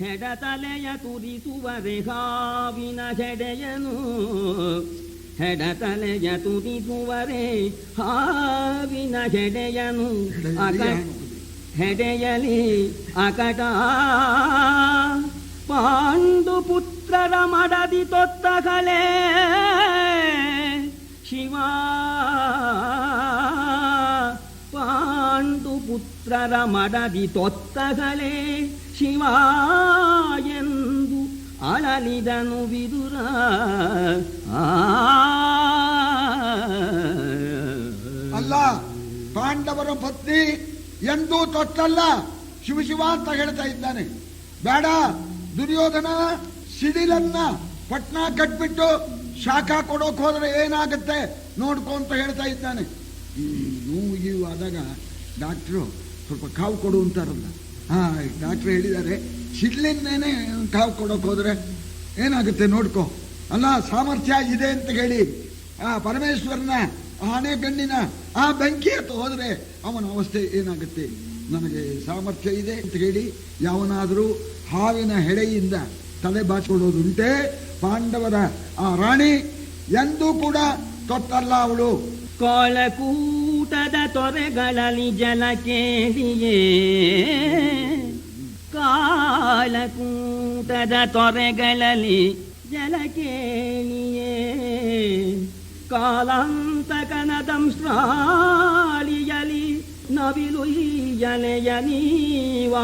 ಹೆಡತಲೆಯ ತುರಿಸುವರೆ ಹಾವಿನ ಹೆಡೆಯನು, ಹೆಡತಲೆಯ ತುರಿಸುವರೆ ಹಾವಿನ ಹೆಡೆಯನು, ಹೆಡೆಯಲಿ ಅಕಟ ಪಾಂಡು ಪುತ್ರರ ಮಡದಿ ತೊತ್ತಗಲೇ ಶಿವ, ಪಾಂಡು ಪುತ್ರರ ಮಡದಿ ತೊತ್ತಗಲೇ ಶಿವ ಎಂದು ಅಳಲಿದನು ವಿದುರ. ಅಲ್ಲ, ಪಾಂಡವರ ಪತ್ನಿ ಎಂದೂ ತೊಟ್ಟಲ್ಲ, ಶಿವ ಶಿವ ಅಂತ ಹೇಳ್ತಾ ಇದ್ದಾನೆ. ಬೇಡ, ದುರ್ಯೋಧನ ಸಿಡಿಲನ್ನ ಪಟ್ನ ಕಟ್ಬಿಟ್ಟು ಶಾಖ ಕೊಡೋಕ್ ಹೋದ್ರೆ ಏನಾಗುತ್ತೆ ನೋಡ್ಕೊ ಅಂತ ಹೇಳ್ತಾ ಇದ್ದಾನೆ. ಈ ನೋವು ಗೀವು ಆದಾಗ ಡಾಕ್ಟ್ರು ಸ್ವಲ್ಪ ಕಾವು ಕೊಡು ಅಂತಾರಲ್ಲ, ಡಾಕ್ಟ್ರು ಹೇಳಿದ್ದಾರೆ ಸಿಡ್ಲಿಂದೇನೆ ಕಾವು ಕೊಡೋಕ್ ಹೋದ್ರೆ ಏನಾಗುತ್ತೆ ನೋಡ್ಕೊ. ಅಲ್ಲ, ಸಾಮರ್ಥ್ಯ ಇದೆ ಅಂತ ಹೇಳಿ ಪರಮೇಶ್ವರನ ಆನೆ ಗಣ್ಣಿನ ಆ ಬೆಂಕಿ ಅಂತ ಹೋದ್ರೆ ಅವನ ಅವಸ್ಥೆ ಏನಾಗುತ್ತೆ. ನನಗೆ ಸಾಮರ್ಥ್ಯ ಇದೆ ಅಂತ ಹೇಳಿ ಯಾವನಾದರೂ ಹಾವಿನ ಹೆಡೆಯಿಂದ ತಲೆ ಬಾಚಿಕೊಳ್ಳೋದುಂಟೆ? ಪಾಂಡವರ ಆ ರಾಣಿ ಎಂದೂ ಕೂಡ ತೊತ್ತಲ್ಲ ಅವಳು. ಕಾಳಕೂಟದ ತೊರೆಗಳಲ್ಲಿ ಜಲ ಕೇಳಿಯೇ, ಕಾಳಕೂಟದ ತೊರೆಗಳಲ್ಲಿ ಜಲ ಕೇಳಿಯೇ, ಕಾಲಾಂತಕನ ದಂಶ್ರಾಳಿಯಲಿ ನವಿಲು ಈ ಜಲೆಯ ನೀವಾಡಲಾಪಿರಲೇ,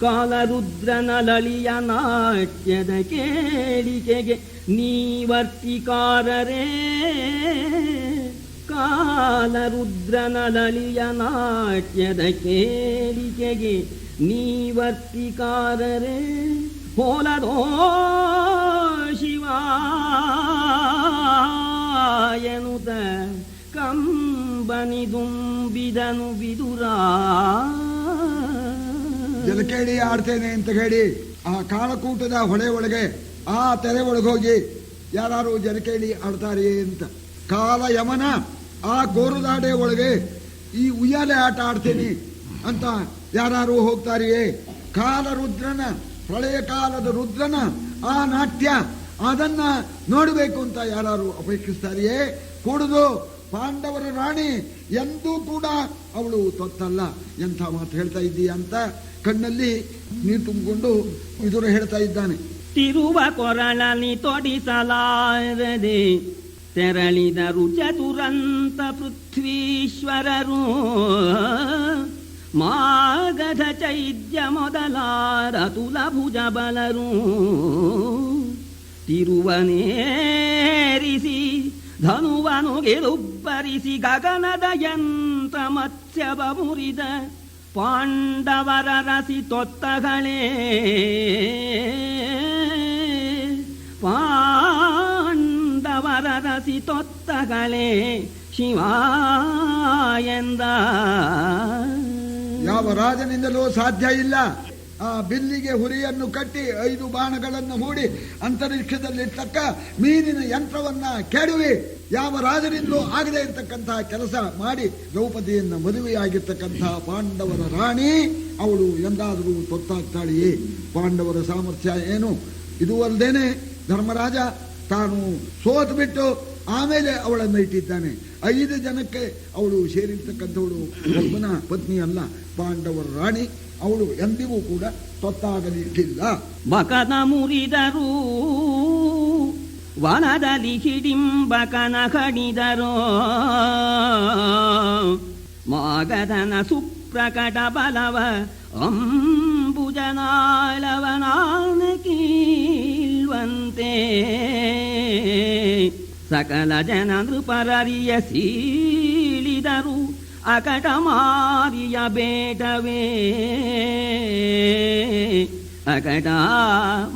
ಕಾಲರುದ್ರನ ಲಲಿಯ ನಾಟ್ಯದ ಕೇಳಿಕೆಗೆ ನೀವರ್ತಿಕಾರರೇ, ಕಾಲರುದ್ರನ ಲಲಿಯ ನಾಟ್ಯದ ಕೇಳಿಕೆಗೆ ನೀವರ್ತಿಕಾರರೇ. ಹೋಲದೋ ಶಿವ ಎನ್ನುತ್ತ ಕಂಬನಿದುಂಬಿದನು ವಿದುರ. ಜಲಕೇಳಿ ಆಡ್ತೇನೆ ಅಂತ ಹೇಳಿ ಆ ಕಾಳಕೂಟದ ಹೊಳೆ ಒಳಗೆ ಆ ತೆರೆ ಒಳಗೋಗಿ ಯಾರು ಜಲಕೇಳಿ ಆಡ್ತಾರೆ ಅಂತ, ಕಾಲ ಯಮನ ಆ ಗೋರುದಾಡೆ ಒಳಗೆ ಈ ಉಯ್ಯಾಲೆ ಆಟ ಆಡ್ತೇನೆ ಅಂತ ಯಾರು ಹೋಗ್ತಾರೆಯೇ? ಕಾಲ ರುದ್ರನ, ಪ್ರಳಯ ಕಾಲದ ರುದ್ರನ ಆ ನಾಟ್ಯ ಅದನ್ನ ನೋಡಬೇಕು ಅಂತ ಯಾರು ಅಪೇಕ್ಷಿಸ್ತಾರೆಯೇ? ಕೂಡುದು ಪಾಂಡವರ ರಾಣಿ ಎಂದೂ ಕೂಡ ಅವಳು ತೊತ್ತಲ್ಲ. ಎಂಥ ಮಾತು ಹೇಳ್ತಾ ಇದ್ದೀಯ ಅಂತ ಕಣ್ಣಲ್ಲಿ ನೀರು ತುಂಬಿಕೊಂಡು ವಿದುರ ಹೇಳ್ತಾ ಇದ್ದಾನೆ. ತಿರುವ ಕೊರಳಲಿ ತೊಡಿಸಲಾರದೆ ತೆರಳಿದರು ಚತುರಂತ ಪೃಥ್ವೀಶ್ವರರು, ಮಾಗಧ ಚೈದ್ಯ ಮೊದಲಾದ ತುಲಭುಜ ಬಲರು. ತಿರುವನೇರಿಸಿ ಧನುವನು ಗೆಲುಬ್ಬರಿಸಿ ಗಗನದ ಯಂತ್ರ ಮತ್ಸ್ಯವ ಮುರಿದ ಪಾಂಡವರ ರಸಿ ತೊತ್ತಗಳೇ, ಪಾಂಡವರ ರಸಿ ತೊತ್ತಗಳೇ ಶಿವ ಎಂದ. ಯಾವ ರಾಜನಿಂದಲೂ ಸಾಧ್ಯ ಇಲ್ಲ. ಆ ಬಿಲ್ಲಿಗೆ ಹುರಿಯನ್ನು ಕಟ್ಟಿ 5 ಬಾಣಗಳನ್ನು ಹೂಡಿ ಅಂತರಿಕ್ಷದಲ್ಲಿರ್ತಕ್ಕ ಮೀನಿನ ಯಂತ್ರವನ್ನ ಕೆಡವಿ ಯಾವ ರಾಜನಿಂದಲೂ ಆಗದೆ ಇರತಕ್ಕಂತಹ ಕೆಲಸ ಮಾಡಿ ದ್ರೌಪದಿಯನ್ನು ಮದುವೆಯಾಗಿರ್ತಕ್ಕಂತಹ ಪಾಂಡವರ ರಾಣಿ ಅವಳು ಎಂದಾದರೂ ತೊತ್ತಾಗ್ತಾಳೆಯೇ? ಪಾಂಡವರ ಸಾಮರ್ಥ್ಯ ಏನು? ಇದು ಅಲ್ಲದೇನೆ ಧರ್ಮರಾಜ ತಾನು ಸೋತು ಬಿಟ್ಟು ಆಮೇಲೆ ಅವಳನ್ನು ಇಟ್ಟಿದ್ದಾನೆ. 5 ಜನಕ್ಕೆ ಅವಳು ಸೇರಿರ್ತಕ್ಕಂಥವಳು ಒಬ್ಬನ ಪತ್ನಿ ಅಲ್ಲ, ಪಾಂಡವರ ರಾಣಿ. ಅವಳು ಎಂದಿಗೂ ಕೂಡ ತೊತ್ತಾಗಲಿಕ್ಕಿಲ್ಲ. ಬಕನ ಮುರಿದರು ವನದಲ್ಲಿ ಹಿಡಿಂಬಕನ ಕಡಿದರು, ಮಾಗಧನ ಸುಪ್ರಕಟ ಬಲವ ಅಂಬುಜನಾಳವನಾನ ಕೀಳ್ವಂತೆ, ಸಕಲ ಜನ ನೃಪರರಿಯ ಸೀಳಿದರು ಅಕಟ ಮಾರಿಯ ಬೇಟವೇ, ಅಕಟ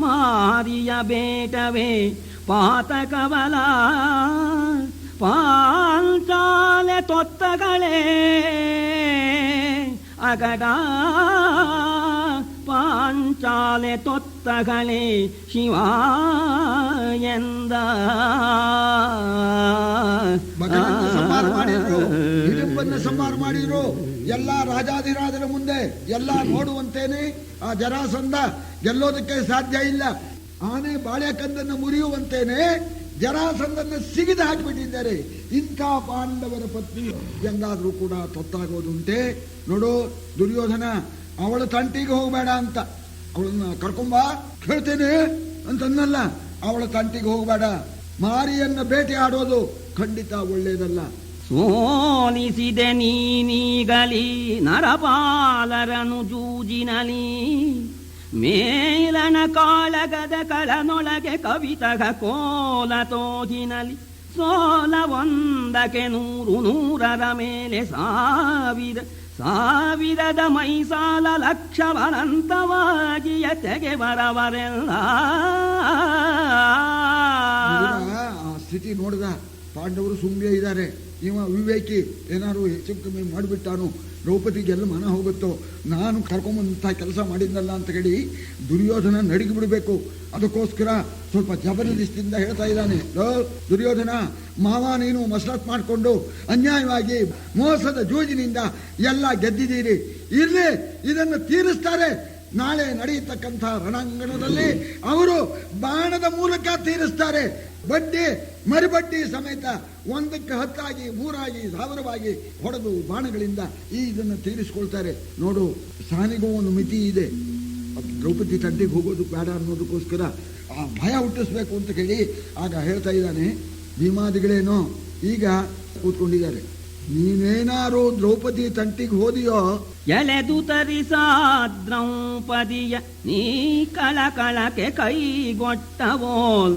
ಮಾರಿಯ ಬೇಟವೇ ಪಾತಕವಲ ಪಾಂಚಾಲೆ ತೊತ್ತಗಳೇ, ಅಕಟ ಪಾಂಚಾಲೆ ತೊತ್ತಗಳೇ ಶಿವ ಎಂದ ಮಗನನ್ನು ಸಂಹಾರ ಮಾಡಿದ್ರು, ಹಿಡಿಂಬನ್ನು ಸಂಹಾರ ಮಾಡಿದ್ರು. ಎಲ್ಲ ರಾಜಾಧಿರಾಜರ ಮುಂದೆ ಎಲ್ಲ ನೋಡುವಂತೇನೆ ಆ ಜರಾಸಂಧ ಗೆಲ್ಲೋದಕ್ಕೆ ಸಾಧ್ಯ ಇಲ್ಲ. ಆನೆ ಬಾಳೆಕಂದನ್ನು ಮುರಿಯುವಂತೇನೆ ಜರಾಸಂಧನ್ನು ಸಿಗಿದು ಹಾಕಿಬಿಟ್ಟಿದ್ದಾರೆ. ಇಂಥ ಪಾಂಡವರ ಪತ್ನಿ ಎಂದಾದ್ರೂ ಕೂಡ ತೊತ್ತಾಗೋದುಂಟೆ. ನೋಡು ದುರ್ಯೋಧನ, ಅವಳ ತಂಟಿಗೆ ಹೋಗಬೇಡ ಅಂತ ಅವಳನ್ನ ಕರ್ಕೊಂಬ ಕೇಳ್ತೇನೆ ಅಂತನ್ನಲ್ಲ. ಅವಳ ತಂಟಿಗೆ ಹೋಗಬೇಡ, ಮಾರಿಯನ್ನ ಬೇಟೆ ಆಡೋದು ಖಂಡಿತ ಒಳ್ಳೇದಲ್ಲ. ಸೋಲಿಸಿದೆ ನೀನೀಗಲಿ ನರಪಾಲರನು ಜೂಜಿನಲಿ, ಮೇಲಣ ಕಾಳಗದ ಕಳನೊಳಗೆ ಕವಿತಗ ಕೋಲ ತೋಜಿನಲಿ, ಸೋಲ ಒಂದಕ್ಕೆ ನೂರು ನೂರರ ಮೇಲೆ ಸಾವಿರದ ಮೈಸಾಲ ಲಕ್ಷವನಂತವಾಗಿಯ ತೆಗೆ ಬರವರೆಲ್ಲ. ಆ ಸ್ಥಿತಿ ನೋಡಿದ ಪಾಂಡವರು ಸುಮ್ಮನೆ ಇದ್ದಾರೆ. ಇವ ವಿವೇಕಿ ಏನಾದ್ರು ಹೆಚ್ಚು ಕಮ್ಮಿ ಮಾಡಿಬಿಟ್ಟಾನು, ದ್ರೌಪದಿಗೆಲ್ಲ ಮನ ಹೋಗುತ್ತೋ, ನಾನು ಕರ್ಕೊಂಬಂತ ಕೆಲಸ ಮಾಡಿದ್ನಲ್ಲ ಅಂತ ಹೇಳಿ ದುರ್ಯೋಧನ ನಡಿಗೆ ಬಿಡಬೇಕು. ಅದಕ್ಕೋಸ್ಕರ ಸ್ವಲ್ಪ ಜಬರದಸ್ತಿಯಿಂದ ಹೇಳ್ತಾ ಇದ್ದಾನೆ, ದುರ್ಯೋಧನ ಮಾವ ನೀನು ಮಸರತ್ ಮಾಡಿಕೊಂಡು ಅನ್ಯಾಯವಾಗಿ ಮೋಸದ ಜೂಜಿನಿಂದ ಎಲ್ಲ ಗೆದ್ದಿದ್ದೀರಿ, ಇರ್ಲಿ ಇದನ್ನು ತೀರಿಸ್ತಾರೆ. ನಾಳೆ ನಡೆಯತಕ್ಕಂಥ ರಣಾಂಗಣದಲ್ಲಿ ಅವರು ಬಾಣದ ಮೂಲಕ ತೀರಿಸ್ತಾರೆ. ಬಡ್ಡಿ ಮರಿಬಡ್ಡಿ ಸಮೇತ 1ಕ್ಕೆ 10 ಆಗಿ 3 ಆಗಿ 1000ವಾಗಿ ಹೊಡೆದು ಬಾಣಗಳಿಂದ ಇದನ್ನು ತೀರಿಸ್ಕೊಳ್ತಾರೆ. ನೋಡು, ಸಹನಿಗೂ ಒಂದು ಮಿತಿ ಇದೆ. ದ್ರೌಪದಿ ತಂಟೆಗೆ ಹೋಗೋದು ಬೇಡ ಅನ್ನೋದಕ್ಕೋಸ್ಕರ ಆ ಭಯ ಹುಟ್ಟಿಸ್ಬೇಕು ಅಂತ ಹೇಳಿ ಆಗ ಹೇಳ್ತಾ ಇದ್ದಾನೆ. ಭೀಮಾದಿಗಳೇನೋ ಈಗ ಕೂತ್ಕೊಂಡಿದ್ದಾರೆ. ನೀನೇನಾರು ದ್ರೌಪದಿ ತಂಟಿಗೆ ಹೋದಿಯೋ ಎಲೆದು ತರಿಸ ದ್ರೌಪದಿಯ ನೀ ಕಳಕಳಕ್ಕೆ ಕೈಗೊಟ್ಟವೋಲ್,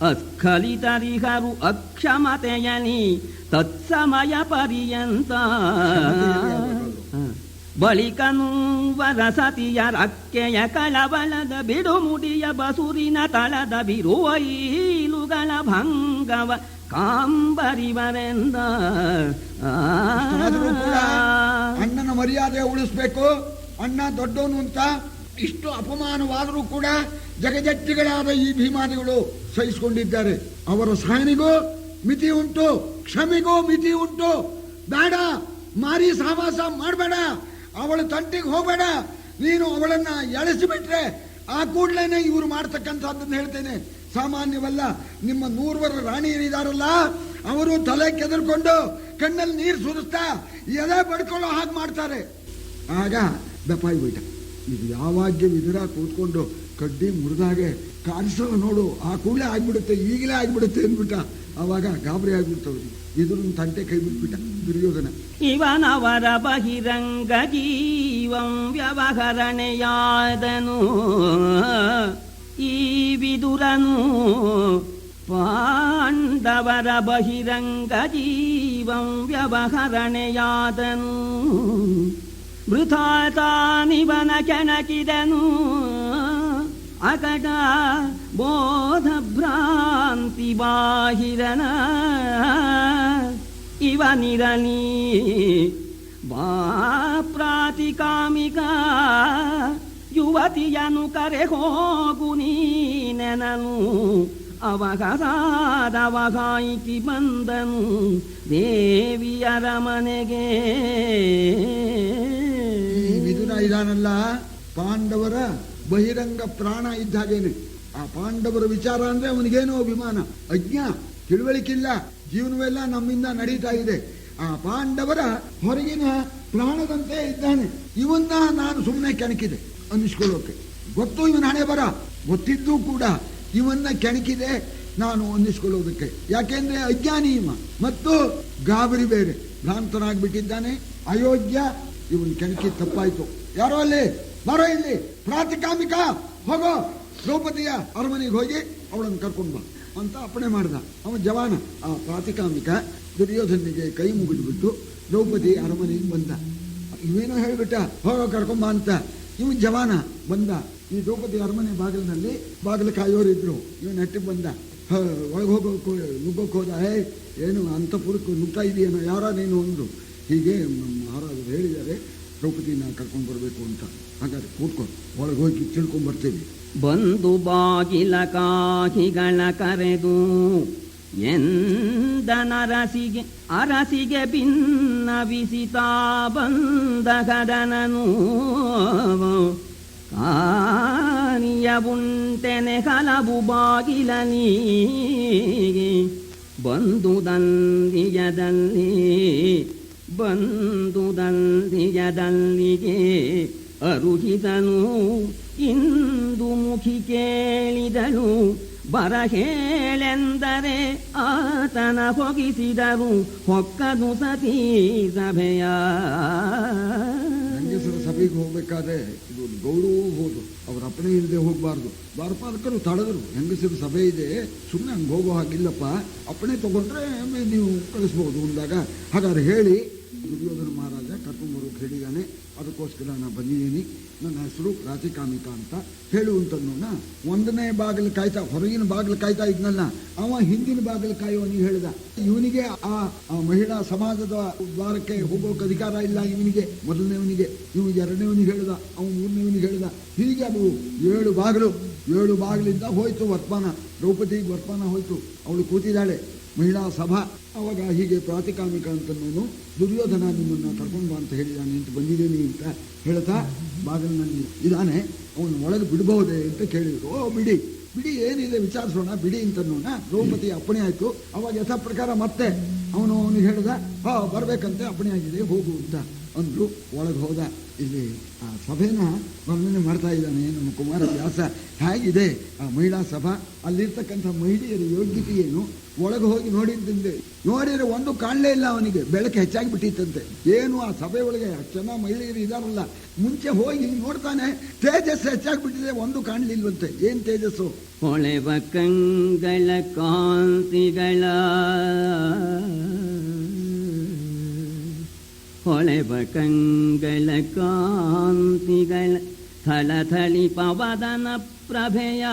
ಅಸ್ಖಲಿತರಿಹರು ಅಕ್ಷಮತೆಯನಿ ತತ್ಸಮಯ ಪರ್ಯಂತ. ಬಳಿಕನು ವರಸತಿಯ ರಕ್ಕೆಯ ಕಳವಳದ ಬಿಡುಮುಡಿಯ ಬಸುರಿನ ತಳದ ಬಿರುವೈಲುಗಳ ಭಂಗವ ಕಾಂಬರಿವರೆಂದ. ಅಣ್ಣನ ಮರ್ಯಾದೆ ಉಳಿಸ್ಬೇಕು, ಅಣ್ಣ ದೊಡ್ಡವನು ಅಂತ ಇಷ್ಟು ಅಪಮಾನವಾದರೂ ಕೂಡ ಜಗಜಟ್ಟಿಗಳಾದ ಈ ಭೀಮಾದಿಗಳು ಸಹಿಸಿಕೊಂಡಿದ್ದಾರೆ. ಅವರ ಸಹನಿಗೂ ಮಿತಿ ಉಂಟು, ಕ್ಷಮೆಗೂ ಮಿತಿ ಉಂಟು. ಬೇಡ, ಮಾರಿ ಸಹವಾಸ ಮಾಡಬೇಡ, ಅವಳ ತಂಟಿಗೆ ಹೋಗಬೇಡ. ನೀನು ಅವಳನ್ನ ಎಳೆಸಿಬಿಟ್ರೆ ಆ ಕೂಡ್ಲೇನೆ ಇವರು ಮಾಡ್ತಕ್ಕಂಥದ್ದನ್ನು ಹೇಳ್ತೇನೆ, ಸಾಮಾನ್ಯವಲ್ಲ. ನಿಮ್ಮ 100 ರಾಣಿಯರಿದಾರಲ್ಲ, ಅವರು ತಲೆ ಕೆದರ್ಕೊಂಡು ಕಣ್ಣಲ್ಲಿ ನೀರು ಸುರಿಸ್ತಾ ಎದೆ ಬಡ್ಕೊಳ್ಳೋ ಹಾಗೆ ಮಾಡ್ತಾರೆ. ಆಗ ದಪಾಯಿ ಬಿಟ್ಟ. ಇದು ಯಾವಾಗ್ಯ ವಿದುರ ಕೂತ್ಕೊಂಡು ಕಡ್ಡಿ ಮುರಿದಾಗೆ ಕಾಣಿಸೋ ನೋಡು, ಆ ಕೂಡಲೇ ಆಗ್ಬಿಡುತ್ತೆ, ಈಗಲೇ ಆಗ್ಬಿಡುತ್ತೆ ಅಂದ್ಬಿಟ್ಟ. ಅವಾಗ ಗಾಬರಿ ಆಗ್ಬಿಡ್ತವ್ರು. ಇದ್ರ ತಂಟೆ ಕೈ ಬಿಟ್ಬಿಟ್ಟ ದುರ್ಯೋಧನ. ಇವನವರ ಬಹಿರಂಗ ಜೀವಂ ವ್ಯವಹರಣೆಯಾದನು, ಈ ವಿದುರನು ಪಾಂಡವರ ಬಹಿರಂಗ ಜೀವಂ ವ್ಯವಹರಣೆಯಾದನು. ವೃಥಾತಾನಿವನ ಕೆಣಕಿದನು ಅಕಟ ಬೋಧ ಭ್ರಾಂತಿ ಬಾಹಿರನ. ಇವನಿರಲಿ ಪ್ರಾತಿಕಾಮಿಕ ಯುವತಿಯನು ಕರೆ ಹೋಗು ನೀನೆನನು. ಅವಘಾದವಗಾಯಿತಿ ಬಂದನು ದೇವಿಯರ ಮನೆಗೆ. ಈ ವಿದುರ ಇದಾನಲ್ಲ, ಪಾಂಡವರ ಬಹಿರಂಗ ಪ್ರಾಣ ಇದ್ದಾಗೇನೆ. ಆ ಪಾಂಡವರ ವಿಚಾರ ಅಂದ್ರೆ ಅವನಿಗೇನೋ ಅಭಿಮಾನ, ಅಜ್ಞಾ, ತಿಳುವಳಿಕಿಲ್ಲ. ಜೀವನವೆಲ್ಲ ನಮ್ಮಿಂದ ನಡೀತಾ ಇದೆ. ಆ ಪಾಂಡವರ ಹೊರಗಿನ ಪ್ರಾಣದಂತೆ ಇದ್ದಾನೆ. ಇವನ್ನ ನಾನು ಸುಮ್ಮನೆ ಕೆಣಕಿದೆ ಅನ್ನಿಸ್ಕೊಳ್ಳೋಕೆ ಗೊತ್ತು. ಇವನ ಹಣೆ ಬರ ಗೊತ್ತಿದ್ದು ಕೂಡ ಇವನ್ನ ಕೆಣಕಿದೆ ನಾನು ಅನ್ನಿಸ್ಕೊಳ್ಳೋದಕ್ಕೆ. ಯಾಕೆಂದ್ರೆ ಅಜ್ಞಾನಿ ಇವ ಮತ್ತು ಗಾಬರಿ ಬೇರೆ, ಭ್ರಾಂತನಾಗ್ಬಿಟ್ಟಿದ್ದಾನೆ, ಅಯೋಗ್ಯ. ಇವನ್ ಕೆಣಕಿ ತಪ್ಪಾಯ್ತು. ಯಾರೋ ಅಲ್ಲಿ ಬರೋ, ಇಲ್ಲಿ ಪ್ರಾತಿಕಾಮಿಕ, ಹೋಗೋ ದ್ರೌಪದಿಯ ಅರಮನೆಗೆ ಹೋಗಿ ಅವಳನ್ನು ಕರ್ಕೊಂಡು ಬಾ ಅಂತ ಅಪ್ಪಣೆ ಮಾಡ್ದ. ಅವನ ಜವಾನ. ಆ ಪ್ರಾತಿಕಾಮಿಕ ದುರ್ಯೋಧನಿಗೆ ಕೈ ಮುಗಿದ್ಬಿಟ್ಟು ದ್ರೌಪದಿ ಅರಮನೆಗೆ ಬಂದ. ಇವೇನೋ ಹೇಳ್ಬಿಟ್ಟ, ಹೋಗೋ ಕರ್ಕೊಂಬ ಅಂತ. ಇವನ್ ಜವಾನ ಬಂದ. ಈ ದ್ರೌಪದಿ ಅರಮನೆ ಬಾಗಿಲಿನಲ್ಲಿ ಬಾಗಿಲು ಕಾಯೋರಿದ್ರು. ಇವನ್ ನೆಟ್ಟಿಗೆ ಬಂದ. ಒಳಗೆ ಹೋಗೋಕೆ ನುಗ್ಗೋಕೆ ಹೋದ. ಏನು ಅಂತಪುರಕ್ಕೆ ನುಗ್ತಾ ಇದೆಯೇನೋ, ಯಾರ ನೀನು ಒಂದು ಹೀಗೆ ಮಹಾರಾಜರು ಹೇಳಿದ್ದಾರೆ, ದ್ರೌಪದಿನ ಕರ್ಕೊಂಡು ಬರಬೇಕು ಅಂತ. ಹಾಗಾದ್ರೆ ಕೂತ್ಕೊ, ಒಳಗೆ ಹೋಗಿ ತಿಳ್ಕೊಂಡ್ ಬರ್ತೀವಿ. ಬಂದು ಬಾಗಿಲ ಕಾಹಿಗಳ ಕರೆದು ಎಂದನರಸಿಗೆ ಅರಸಿಗೆ ಭಿನ್ನವಿಸಿತಾ ಬಂದ ಕದನನು ಕಾನಿಯವುಂಟೆನೆ ಹಲವು ಬಾಗಿಲ ನೀಗೆ ಬಂದು ದಂದಿಯದಲ್ಲಿಗೆ ಅರುಹಿದನು. ಇಂದು ಮುಖಿ ಕೇಳಿದಳು ಬರ ಹೇಳೆಂದರೆ ಆತನ ಹೊಗಿಸಿದರು ಹೊಕ್ಕದು ಸತೀ ಸಭೆಯ. ಹೆಂಗಸರ ಸಭೆಗೆ ಹೋಗ್ಬೇಕಾದ್ರೆ ಇದು ಗೌರವ ಹೋದು, ಅವ್ರ ಅಪ್ಪಣೆ ಇಲ್ಲದೆ ಹೋಗಬಾರ್ದು. ದ್ವಾರಪಾಲಕರು ತಡೆದರು, ಹೆಂಗಸರ ಸಭೆ ಇದೆ, ಸುಮ್ಮನೆ ಹಂಗೆ ಹೋಗೋ ಹಾಗಿಲ್ಲಪ್ಪ, ಅಪ್ಪಣೆ ತಗೊಂಡ್ರೆ ನೀವು ಕಳಿಸ್ಬೋದು ಅಂದಾಗ. ಹಾಗಾದ್ರೆ ಹೇಳಿ ದುರ್ಯೋಧನ ಮಹಾರಾಜ ಕರ್ಕೊಂಡ್ಬರೋಕೆ ಹೇಳಿದ್ದಾನೆ, ಅದಕ್ಕೋಸ್ಕರ ನಾನು ಬಂದಿದ್ದೀನಿ. ನನ್ನ ಹೆಸರು ರಾಧಿಕಾಮಿಕಾ ಅಂತ ಹೇಳುವಂತನ್ನ. ಒಂದನೇ ಬಾಗಿಲು ಕಾಯ್ತಾ, ಹೊರಗಿನ ಬಾಗಿಲು ಕಾಯ್ತಾ ಇದ್ನಲ್ಲ, ಅವ ಹಿಂದಿನ ಬಾಗಿಲು ಕಾಯುವನಿಗೆ ಹೇಳಿದ, ಇವನಿಗೆ ಆ ಮಹಿಳಾ ಸಮಾಜದ ದ್ವಾರಕ್ಕೆ ಹೋಗೋಕೆ ಅಧಿಕಾರ ಇಲ್ಲ ಇವನಿಗೆ. ಮೊದಲನೇವನಿಗೆ, ಇವನಿಗೆ ಎರಡನೇವನಿಗೆ ಹೇಳಿದ, ಅವನು ಮೂರನೇವನಿಗೆ ಹೇಳಿದ. ಹೀಗೆ ಅದು 7 ಬಾಗಿಲಿಂದ ಹೋಯ್ತು ವರ್ತಮಾನ. ದ್ರೌಪದಿಗೆ ವರ್ತಮಾನ ಹೋಯ್ತು, ಅವಳು ಕೂತಿದ್ದಾಳೆ ಮಹಿಳಾ ಸಭಾ. ಅವಾಗ ಹೀಗೆ ಪ್ರಾತಿಕಾಮಿಕ ಅಂತನೂ ದುರ್ಯೋಧನ ನಿಮ್ಮನ್ನ ಕರ್ಕೊಂಡು ಬಾ ಅಂತ ಹೇಳಿದಾನೆ ಅಂತ ಬಂದಿದ್ದೀನಿ ಅಂತ ಹೇಳ್ತಾ ಬಾಗಿಲಿನಲ್ಲಿ ಇದ್ದಾನೆ. ಅವನು ಒಳಗೆ ಬಿಡಬಹುದೇ ಅಂತ ಕೇಳಿದ್ರು. ಓ ಬಿಡಿ ಏನಿದೆ ವಿಚಾರಿಸೋಣ ಬಿಡಿ ಅಂತನೋಣ. ದ್ರೌಪದಿ ಅಪ್ಪಣೆ ಆಯ್ತು. ಅವಾಗ ಯಥಾ ಪ್ರಕಾರ ಮತ್ತೆ ಅವನಿಗೆ ಹೇಳ್ದ, ಬರ್ಬೇಕಂತೆ, ಅಪ್ಪಣೆ ಆಗಿದೆ, ಹೋಗು ಅಂತ ಅಂದ್ರು. ಒಳಗೆ ಹೋದ. ಇಲ್ಲಿ ಆ ಸಭೆನ ವರ್ಣನೆ ಮಾಡ್ತಾ ಇದ್ದಾನೆ ನಮ್ಮ ಕುಮಾರವ್ಯಾಸ. ಹೇಗಿದೆ ಆ ಮಹಿಳಾ ಸಭಾ, ಅಲ್ಲಿರ್ತಕ್ಕಂಥ ಮಹಿಳೆಯರ ಯೋಗ್ಯತೆ ಏನು. ಒಳಗೆ ಹೋಗಿ ನೋಡಿದ್ದಂತೆ ನೋಡಿದ್ರೆ ಒಂದು ಕಾಣಲೇ ಇಲ್ಲ ಅವನಿಗೆ, ಬೆಳಕು ಹೆಚ್ಚಾಗಿ ಬಿಟ್ಟಿತ್ತಂತೆ. ಏನು ಆ ಸಭೆ ಒಳಗೆ ಅಷ್ಟು ಜನ ಮಹಿಳೆಯರು ಇದಾರಲ್ಲ, ಮುಂಚೆ ಹೋಗಿ ನೋಡ್ತಾನೆ ತೇಜಸ್ಸು ಹೆಚ್ಚಾಗಿ ಬಿಟ್ಟಿದೆ, ಒಂದು ಕಾಣಲಿಲ್ವಂತೆ. ಏನ್ ತೇಜಸ್ಸು? ಹೊಳೆವ ಕಂಗಳ ಕಾಂತಿಗಳ ಹೊಳೆವ ಕಂಗಳ ಕಾಂತಿಗಳ ಥಳಥಳಿ ಪವದನ ಪ್ರಭೆಯ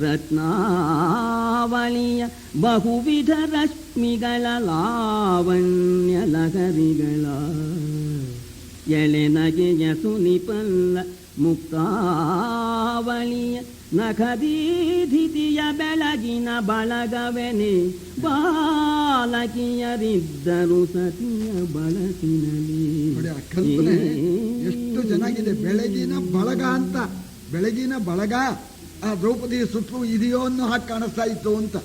ರತ್ನಾವಳಿಯ ಬಹುವಿಧ ರಶ್ಮಿಗಳ ಲಾವಣ್ಯ ಲಹರಿಗಳ ಎಳೆನಗೆಯ ಸುನಿಪಲ್ಲ ಮುಕ್ತಾವಳಿಯ ನಖದೀಧಿತಿಯ ಬೆಳಗಿನ ಬಳಗವೆನೆ ಬಾಲಕಿಯರಿದ್ದರು ಸತಿಯ ಬಳಸಿನಲ್ಲಿ. ಎಷ್ಟು ಚೆನ್ನಾಗಿದೆ ಬೆಳಗಿನ ಬಳಗ ಅಂತ. ಬೆಳಗಿನ ಬಳಗ ಆ ದ್ರೌಪದಿಯ ಸುತ್ತಲೂ ಇದೆಯೋ ಅನ್ನೋ ಹಾಕಿ ಕಾಣಿಸ್ತಾ ಇತ್ತು ಅಂತ.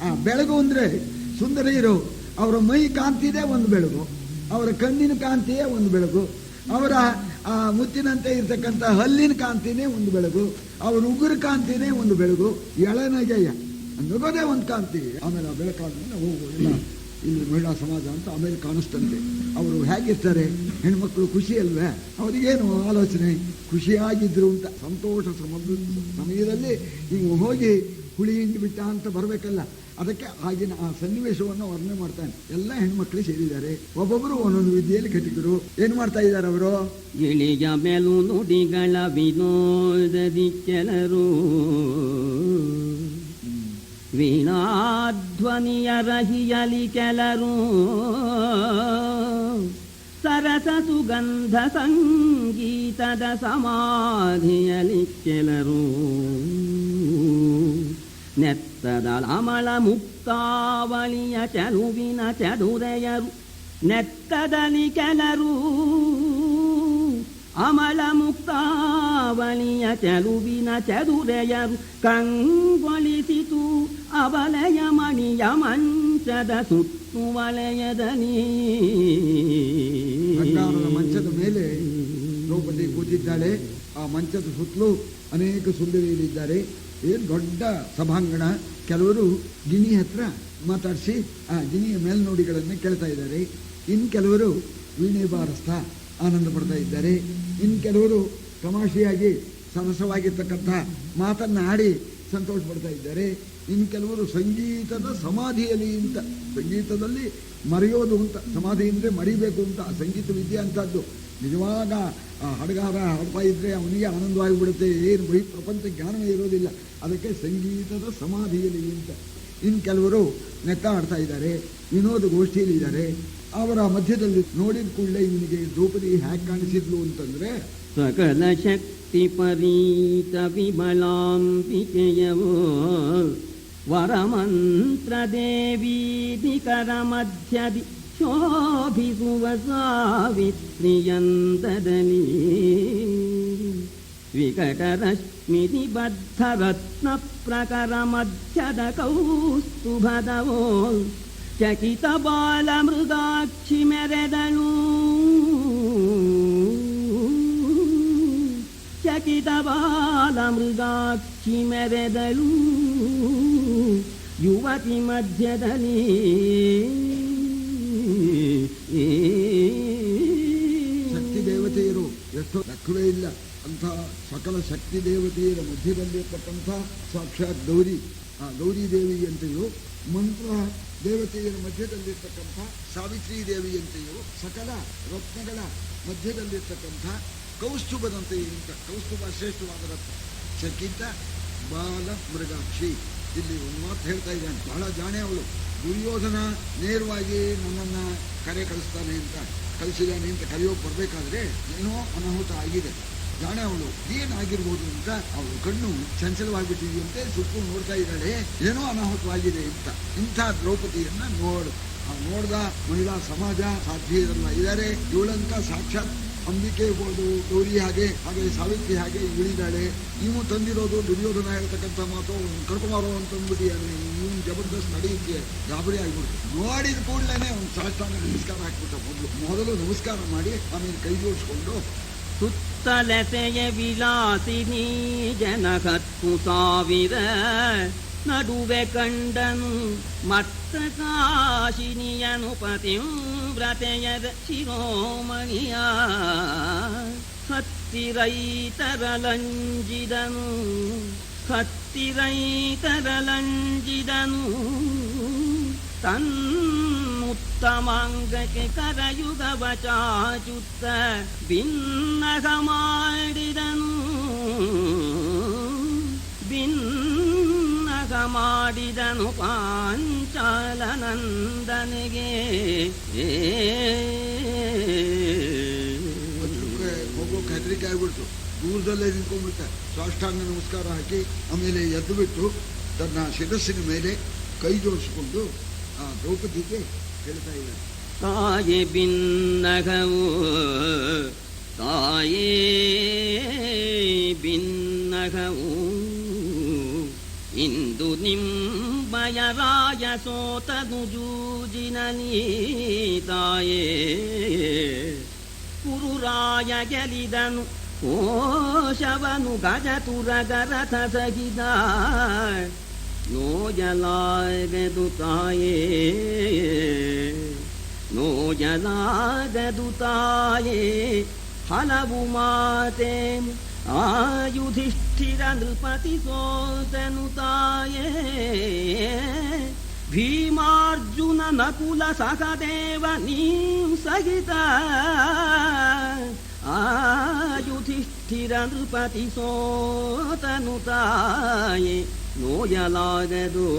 ಆ ಬೆಳಗು ಅಂದ್ರೆ ಸುಂದರಿಯರು, ಅವರ ಮೈ ಕಾಂತಿದೆ ಒಂದು ಬೆಳಗು, ಅವರ ಕಣ್ಣಿನ ಕಾಂತಿಯೇ ಒಂದು ಬೆಳಗು, ಅವರ ಆ ಮುತ್ತಿನಂತೆ ಇರ್ತಕ್ಕಂಥ ಹಲ್ಲಿನ ಕಾಂತಿನೇ ಒಂದು ಬೆಳಗು, ಅವ್ರ ಉಗುರು ಕಾಂತಿನೇ ಒಂದು ಬೆಳಗು, ಎಳನಗೆಯ ನಗೋದೇ ಒಂದು ಕಾಂತಿ. ಆಮೇಲೆ ಆ ಬೆಳಕಾದ್ಮೇಲೆ ಇಲ್ಲ ಇಲ್ಲಿ ಮಹಿಳಾ ಸಮಾಜ ಅಂತ ಆಮೇಲೆ ಕಾಣಿಸ್ತಂತೆ. ಅವರು ಹೇಗಿರ್ತಾರೆ ಹೆಣ್ಮಕ್ಳು, ಖುಷಿ ಅಲ್ವೇ ಅವರಿಗೇನು ಆಲೋಚನೆ, ಖುಷಿಯಾಗಿದ್ರು ಅಂತ. ಸಂತೋಷ ಸಮಯದಲ್ಲಿ ನೀವು ಹೋಗಿ ಹುಳಿ ಹಿಂಡಿ ಬಿಟ್ಟ ಅಂತ ಬರಬೇಕಲ್ಲ, ಅದಕ್ಕೆ ಆಗಿನ ಆ ಸನ್ನಿವೇಶವನ್ನು ವರ್ಣನೆ ಮಾಡ್ತಾನೆ. ಎಲ್ಲ ಹೆಣ್ಮಕ್ಳು ಸೇರಿದ್ದಾರೆ, ಒಬ್ಬೊಬ್ಬರು ಒಂದೊಂದು ವಿದ್ಯೆಯಲ್ಲಿ ಕಟ್ಟಿದ್ರು. ಏನ್ ಮಾಡ್ತಾ ಇದ್ದಾರೆ ಅವರು? ಇಳಿಯ ಮೇಲು ನುಡಿಗಳ ವಿನೋದದಿ ಕೆಲರು ವೀಣಾಧ್ವನಿಯ ರಹಿಯಲಿ ಕೆಲರು ಸರಸ ಸುಗಂಧ ಸಂಗೀತದ ಸಮಾಧಿಯಲಿ ಕೆಲರು ನೆತ್ತದ ಅಮಳ ಮುಕ್ತಾವಳಿಯ ಚೆಲುವಿನ ಚದುರೆಯರು ನೆತ್ತದಲ್ಲಿ ಕೆಲರು ಅಮಳ ಮುಕ್ತಾವಳಿಯ ಚೆಲುವಿನ ಚದುರೆಯರು ಕಂಗೊಳಿಸಿತು ಅವಲಯ ಮಣಿಯ ಮಂಚದ ಸುತ್ತು ವಲಯದಲ್ಲಿ. ಬಂಗಾರದ ಮಂಚದ ಮೇಲೆ ದ್ರೌಪದಿ ಕೂತಿದ್ದಾಳೆ. ಆ ಮಂಚದ ಸುತ್ತಲೂ ಅನೇಕ ಸುಂದರಿಯರಿದ್ದಾರೆ. ಏನು ದೊಡ್ಡ ಸಭಾಂಗಣ. ಕೆಲವರು ಗಿಣಿ ಹತ್ರ ಮಾತಾಡಿಸಿ ಆ ಗಿಣಿಯ ಮೇಲ್ನೋಡಿಗಳನ್ನು ಕೇಳ್ತಾ ಇದ್ದಾರೆ. ಇನ್ನು ಕೆಲವರು ವೀಣೆ ಬಾರಿಸ್ತಾ ಆನಂದ ಪಡ್ತಾ ಇದ್ದಾರೆ. ಇನ್ನು ಕೆಲವರು ತಮಾಷೆಯಾಗಿ ಸರಸವಾಗಿರ್ತಕ್ಕಂಥ ಮಾತನ್ನ ಆಡಿ ಸಂತೋಷ ಪಡ್ತಾ ಇದ್ದಾರೆ. ಇನ್ನು ಕೆಲವರು ಸಂಗೀತದ ಸಮಾಧಿಯಲ್ಲಿ ಅಂತ, ಸಂಗೀತದಲ್ಲಿ ಮರೆಯೋದು ಅಂತ, ಸಮಾಧಿ ಅಂದರೆ ಮರಿಬೇಕು ಅಂತ. ಆ ಸಂಗೀತ ವಿದ್ಯೆ ಅಂತದ್ದು. ನಿಜವಾಗ ಆ ಹಾಡುಗಾರ ಹಾಡ್ತಾ ಇದ್ರೆ ಅವನಿಗೆ ಆನಂದವಾಗಿಬಿಡುತ್ತೆ, ಏನು ಬರೀ ಪ್ರಪಂಚ ಜ್ಞಾನವೇ ಇರೋದಿಲ್ಲ. ಅದಕ್ಕೆ ಸಂಗೀತದ ಸಮಾಧಿಯಲ್ಲಿ ಅಂತ. ಇನ್ನು ಕೆಲವರು ನೆತ್ತ ಆಡ್ತಾ ಇದ್ದಾರೆ, ವಿನೋದ ಗೋಷ್ಠಿಯಲ್ಲಿ ಇದ್ದಾರೆ. ಅವರ ಮಧ್ಯದಲ್ಲಿ ನೋಡಿದ ಕೂಡಲೇ ಇವನಿಗೆ ದ್ರೌಪದಿ ಹ್ಯಾಕ್ ಕಾಣಿಸಿದ್ಲು ಅಂತಂದ್ರೆ, ಸಕಲ ಶಕ್ತಿ ಪರೀತ ವಿಮಲಾಂಬಿಕೆಯವೋ ವರಮಂತ್ರ ದೇವಿ ನಿಕರ ಮಧ್ಯದಿ ಶೋಭಿಸುವ ಸಾವಿತ್ರಿಯಂತದಲ್ಲಿ ವಿಕಟರಶ್ಮಿ ನಿಬದ್ಧ ರತ್ನ ಪ್ರಕರ ಮಧ್ಯದ ಕೌಸ್ತುಭದವೋ ಚಕಿತ ಬಾಲ ಮೃಗಾಕ್ಷಿ ಮೆರೆದಳು ಚಕಿತ ಬಾಲ ಮೃಗಾಕ್ಷಿ ಮೆರೆದಳು ಯುವತಿ ಮಧ್ಯದಲ್ಲಿ ಶಕ್ತಿ ದೇವತೆಯರು ಎಷ್ಟೋ ಲೆಕ್ಕವೇ ಇಲ್ಲ ಅಂತ ಸಕಲ ಶಕ್ತಿ ದೇವತೆಯರ ಮಧ್ಯದಲ್ಲಿರ್ತಕ್ಕಂಥ ಸಾಕ್ಷಾತ್ ಗೌರಿ, ಆ ಗೌರಿ ದೇವಿ ಅಂತೆಯೋ, ಮಂತ್ರ ದೇವತೆಯರ ಮಧ್ಯದಲ್ಲಿರ್ತಕ್ಕಂಥ ಸಾವಿತ್ರಿ ದೇವಿ ಅಂತೆಯೋ, ಸಕಲ ರತ್ನಗಳ ಮಧ್ಯದಲ್ಲಿರ್ತಕ್ಕಂಥ ಕೌಸ್ತುಭದಂತೆಯೇ ಅಂತ. ಕೌಸ್ತುಭ ಶ್ರೇಷ್ಠವಾದ ರತ್ನ. ಚಕಿತ ಬಾಲ ಮೃಗಾಕ್ಷಿ. ಇಲ್ಲಿ ಒಂದು ಮಾತು ಹೇಳ್ತಾ ಇದ್ದಾನೆ, ಬಹಳ ಜಾಣೆ ಅವಳು. ದುರ್ಯೋಧನ ನೇರವಾಗಿ ನನ್ನನ್ನ ಕರೆ ಕಳಿಸ್ತಾನೆ ಅಂತ ಕಳಿಸಿದ್ದಾನೆ ಅಂತ ಕರೆಯೋಕೆ ಬರಬೇಕಾದ್ರೆ ಏನೋ ಅನಾಹುತ ಆಗಿದೆ. ಜಾಣೆ ಅವಳು. ಏನಾಗಿರ್ಬೋದು ಅಂತ ಅವಳು ಕಣ್ಣು ಚಂಚಲವಾಗಿಬಿಟ್ಟಿದೆಯಂತೆ, ಸುತ್ತು ನೋಡ್ತಾ ಇದ್ದಾಳೆ, ಏನೋ ಅನಾಹುತವಾಗಿದೆ ಅಂತ. ಇಂಥ ದ್ರೌಪದಿಯನ್ನ ನೋಡ್ದ ಮಹಿಳಾ ಸಮಾಜ ಸಾಧ್ಯರೆಲ್ಲ ಇದ್ದಾರೆ. ಇವಳಂತ ಸಾಕ್ಷಾತ್ ಅಂಬಿಕೆ ಇರ್ಬೋದು, ಗೌರಿ ಹಾಗೆ ಸಾವಿತ್ರಿ ಹಾಗೆ ಇವಳಿದ್ದಾಳೆ. ನೀವು ತಂದಿರೋದು ದುರ್ಯೋಧನ ಹೇಳ್ತಕ್ಕಂಥ ಮಾತು ಕರ್ಕೊಂಬಾರೋ ಅಂತ ಅಂದ್ಬಿಟ್ಟಿಯಾನೆ. ಇವನು ಜಬರ್ದಸ್ತ್ ನಡೆಯುತ್ತೆ, ಗಾಬರಿ ಆಗ್ಬಿಡ್ತು. ನೋಡಿದ ಕೂಡಲೇ ಒಂದು ಸಾಷ್ಟಾಂಗ ನಮಸ್ಕಾರ ಹಾಕ್ಬಿಟ್ಟ. ಮೊದಲು ನಮಸ್ಕಾರ ಮಾಡಿ ಆಮೇಲೆ ಕೈ ಜೋಡಿಸ್ಕೊಂಡು ಸುತ್ತಲೆಸೆಯ ವಿಲಾಸಿನಿ ಜನಕತ್ತು ಸಾವಿರ ನಡುವೆ ಕಂಡನು ಮತ್ತ ಕಾಶಿನಿಯನು ಪತಿವ್ರತೆಯದ ಶಿರೋಮಣಿಯ ಹತ್ತಿರೈತರಲಂಜಿದನು ತನ್ನುತ್ತಮಾಂಗಕ್ಕೆ ಕರಯುಗವ ಚಾಚುತ್ತ ಭಿನ್ನಗ ಮಾಡಿದನು ಪಾಂಚಾಲನಂದನಿಗೆ. ಹೋಗೋಕೆ ಹೆದರಿಕೆ ಆಗ್ಬಿಡ್ತು. ದೂರದಲ್ಲೇ ನಿಂತ್ಕೊಂಡ್ಬಿಟ್ಟ. ಸಾಷ್ಟಾಂಗ ನಮಸ್ಕಾರ ಹಾಕಿ ಆಮೇಲೆ ಎದ್ದು ಬಿಟ್ಟು ತನ್ನ ಶಿರಸ್ಸಿನ ಮೇಲೆ ಕೈ ಜೋಡಿಸಿಕೊಂಡು ಆ ದ್ರೌಪದಿಗೆ ಹೇಳ್ತಾ ಇದ್ದಾರೆ, ತಾಯೇ ಭಿನ್ನಗವು ಇಂದು ನಿಮ್ಮಯ ರಾಯ ಸೋತನು ಜೂಜಿನಲಿ ತಾಯೇ ಕುರುರಾಯ ಗೆಲಿದನು ಕೋಶವನು ಗಜತುರಗರಥ ಸಹಿತ ನೋಯಲಾಗದು ತಾಯೇ ಹಲವು ಮಾತೆ ಆಯುಧಿಷ್ಠಿರ ನೃಪತಿ ಸೋತನು ತಾಯೇ ಭೀಮಾರ್ಜುನ ನಕುಲ ಸಹದೇವ ನೀಂ ಸಹಿತ ಆಯುಧಿಷ್ಠಿರ ನೃಪತಿ ಸೋತನು ತಾಯೇ ನೋಯಲಾಗದು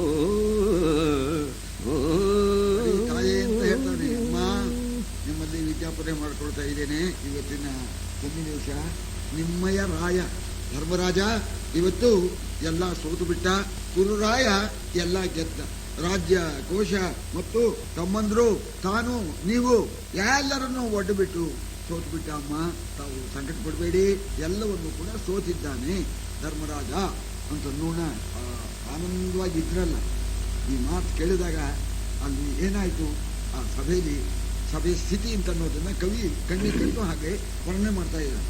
ತಾಯೇ ಅಂತ ಹೇಳ್ತಾನೆ. ಅಮ್ಮ, ನಿಮ್ಮಲ್ಲಿ ವಿದ್ಯಾಪನೆ ಮಾಡ್ಕೊಳ್ತಾ ಇದ್ದೇನೆ. ಇವತ್ತಿನ ದಿವಸ ನಿಮ್ಮಯ ರಾಯ ಧರ್ಮರಾಜ ಇವತ್ತು ಎಲ್ಲ ಸೋತು ಬಿಟ್ಟ, ಕುರುರಾಯ ಎಲ್ಲ ಗೆದ್ದ. ರಾಜ್ಯ ಕೋಶ ಮತ್ತು ತಮ್ಮಂದ್ರು ತಾನು ನೀವು ಎಲ್ಲರನ್ನೂ ಒಡ್ಡು ಬಿಟ್ಟು ಸೋತು ಬಿಟ್ಟ. ಅಮ್ಮ, ತಾವು ಸಂಕಟ ಪಡಬೇಡಿ, ಎಲ್ಲವನ್ನು ಕೂಡ ಸೋತಿದ್ದಾನೆ ಧರ್ಮರಾಜ ಅಂತ ನೋಡ ಆನಂದವಾಗಿದ್ರಲ್ಲ. ಈ ಮಾತು ಕೇಳಿದಾಗ ಅಲ್ಲಿ ಏನಾಯ್ತು, ಆ ಸಭೆಯ ಸ್ಥಿತಿ ಅಂತ ಅನ್ನೋದನ್ನ ಕವಿ ಕಣ್ಣಿಗೆ ಕಂಡು ಹಾಗೆ ವರ್ಣನೆ ಮಾಡ್ತಾ ಇದ್ದಾರೆ.